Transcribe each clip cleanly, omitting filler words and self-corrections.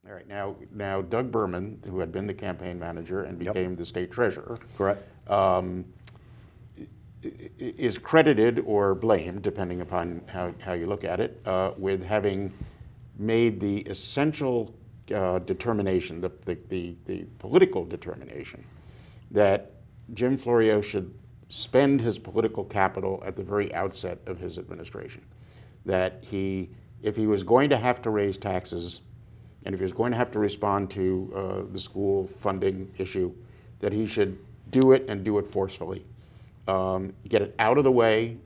All right, now Doug Berman, who had been the campaign manager and became the state treasurer, Correct. Is credited or blamed, depending upon how you look at it, with having made the essential determination, the political determination, that Jim Florio should spend his political capital at the very outset of his administration. That if he was going to have to raise taxes, and if he was going to have to respond to the school funding issue, that he should do it and do it forcefully. Get it out of the way,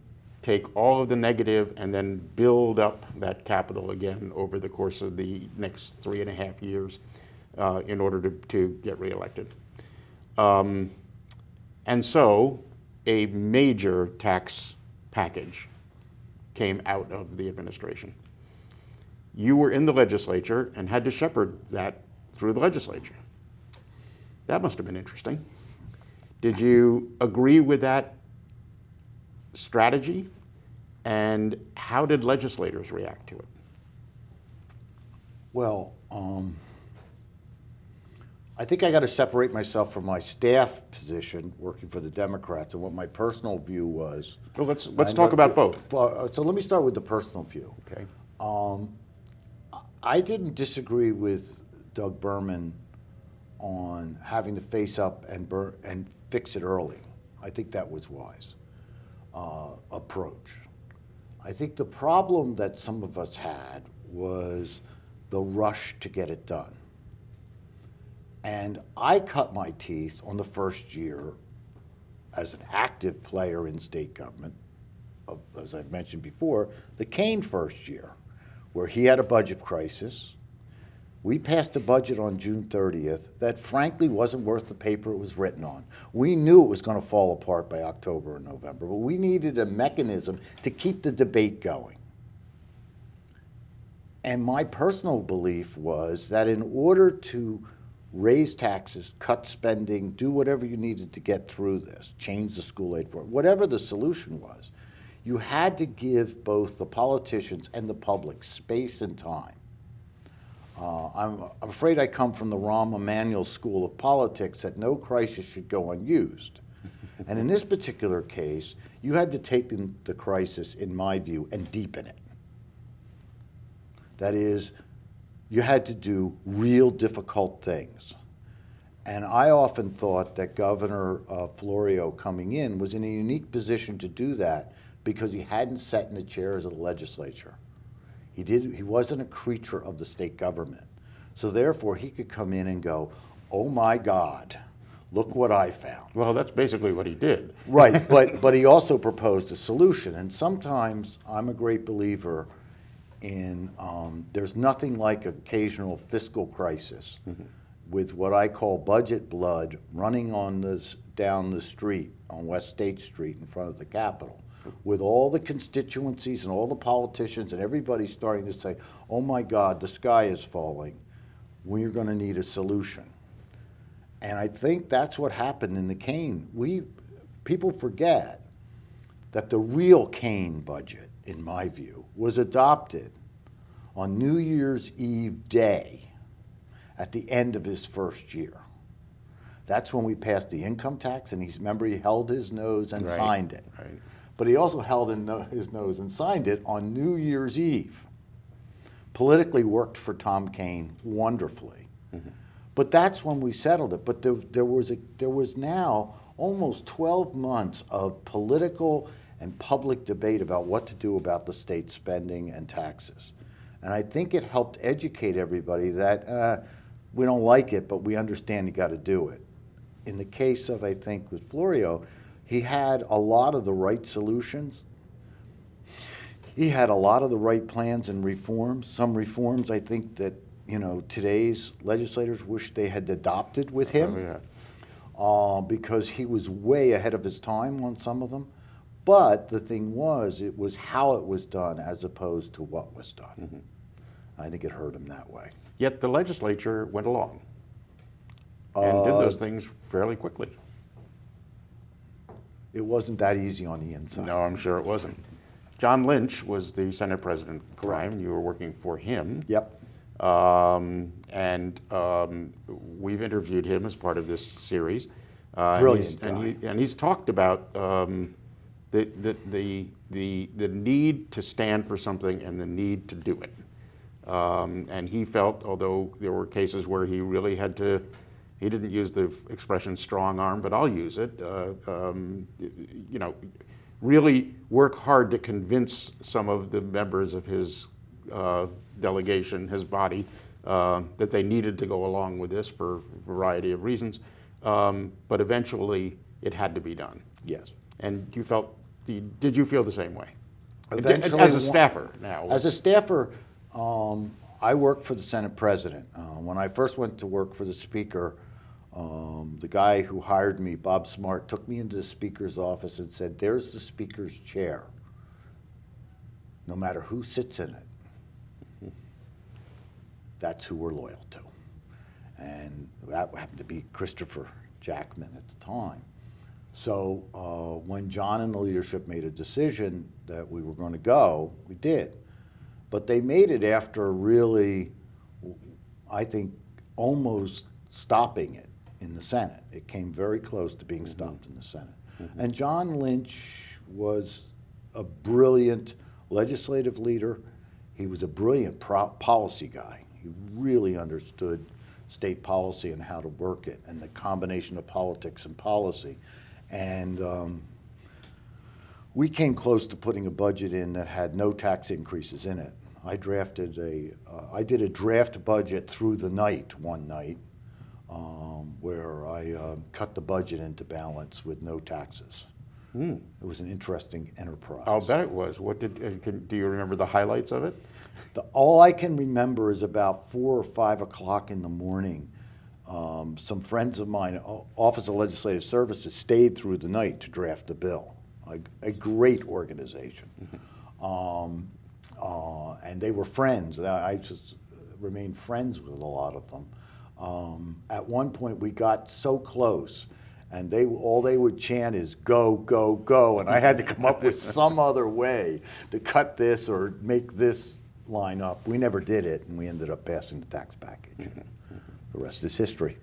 take all of the negative, and then build up that capital again over the course of the next 3.5 years in order to get reelected. And so a major tax package came out of the administration. You were in the legislature and had to shepherd that through the legislature. That must have been interesting. Did you agree with that strategy? And how did legislators react to it? Well, I think I got to separate myself from my staff position working for the Democrats and what my personal view was. Well, let's talk about both. So let me start with the personal view. Okay. I didn't disagree with Doug Berman on having to face up and fix it early. I think that was wise approach. I think the problem that some of us had was the rush to get it done. And I cut my teeth on the first year as an active player in state government, as I've mentioned before, the Kane first year, where he had a budget crisis. We passed a budget on June 30th that frankly wasn't worth the paper it was written on. We knew it was going to fall apart by October and November, but we needed a mechanism to keep the debate going. And my personal belief was that in order to raise taxes, cut spending, do whatever you needed to get through this, change the school aid for it, whatever the solution was, you had to give both the politicians and the public space and time. I'm afraid I come from the Rahm Emanuel School of Politics that no crisis should go unused. And in this particular case, you had to take the crisis, in my view, and deepen it. That is, you had to do real difficult things. And I often thought that Governor Florio coming in was in a unique position to do that because he hadn't sat in the chairs of the legislature. He wasn't a creature of the state government. So therefore, he could come in and go, oh my God, look what I found. Well, that's basically what he did. Right, but he also proposed a solution. And sometimes I'm a great believer in, there's nothing like occasional fiscal crisis with what I call budget blood running down the street on West State Street in front of the Capitol, with all the constituencies and all the politicians and everybody starting to say, oh my God, the sky is falling. We're going to need a solution. And I think that's what happened in the Kane. People forget that the real Kane budget, in my view, was adopted on New Year's Eve day at the end of his first year. That's when we passed the income tax, and remember, he held his nose and signed it. Right. But he also held his nose and signed it on New Year's Eve. Politically worked for Tom Kane wonderfully. But that's when we settled it. But there was now almost 12 months of political and public debate about what to do about the state spending and taxes. And I think it helped educate everybody that we don't like it, but we understand you got to do it. In the case of, I think, with Florio, he had a lot of the right solutions. He had a lot of the right plans and reforms. Some reforms I think that, today's legislators wish they had adopted with him. Because he was way ahead of his time on some of them. But the thing was, it was how it was done as opposed to what was done. I think it hurt him that way. Yet the legislature went along and did those things fairly quickly. It wasn't that easy on the inside. No, I'm sure it wasn't. John Lynch was the Senate president at the time, and you were working for him. Yep. And we've interviewed him as part of this series. Brilliant and he's talked about the need to stand for something and the need to do it. And he felt, although there were cases where he really had to, he didn't use the expression strong arm, but I'll use it, you know, really work hard to convince some of the members of his delegation, his body, that they needed to go along with this for a variety of reasons. But eventually it had to be done. Yes. And you felt, did you feel the same way? Eventually, as a staffer now. As a staffer, I worked for the Senate President. When I first went to work for the Speaker, the guy who hired me, Bob Smart, took me into the Speaker's office and said, "There's the Speaker's chair. No matter who sits in it, that's who we're loyal to." And that happened to be Christopher Jackman at the time. So when John and the leadership made a decision that we were going to go, we did. But they made it after really, I think, almost stopping it in the Senate. It came very close to being stopped in the Senate. And John Lynch was a brilliant legislative leader. He was a brilliant policy guy. He really understood state policy and how to work it, and the combination of politics and policy. And we came close to putting a budget in that had no tax increases in it. I did a draft budget through the night one night, where I cut the budget into balance with no taxes. It was an interesting enterprise. I'll bet it was. What do you remember the highlights of it? All I can remember is about 4 or 5 o'clock in the morning. Some friends of mine, Office of Legislative Services, stayed through the night to draft the bill. A great organization. And they were friends. I just remained friends with a lot of them. At one point, we got so close, and all they would chant is "go, go, go," and I had to come up with some other way to cut this or make this line up. We never did it, and we ended up passing the tax package. The rest is history.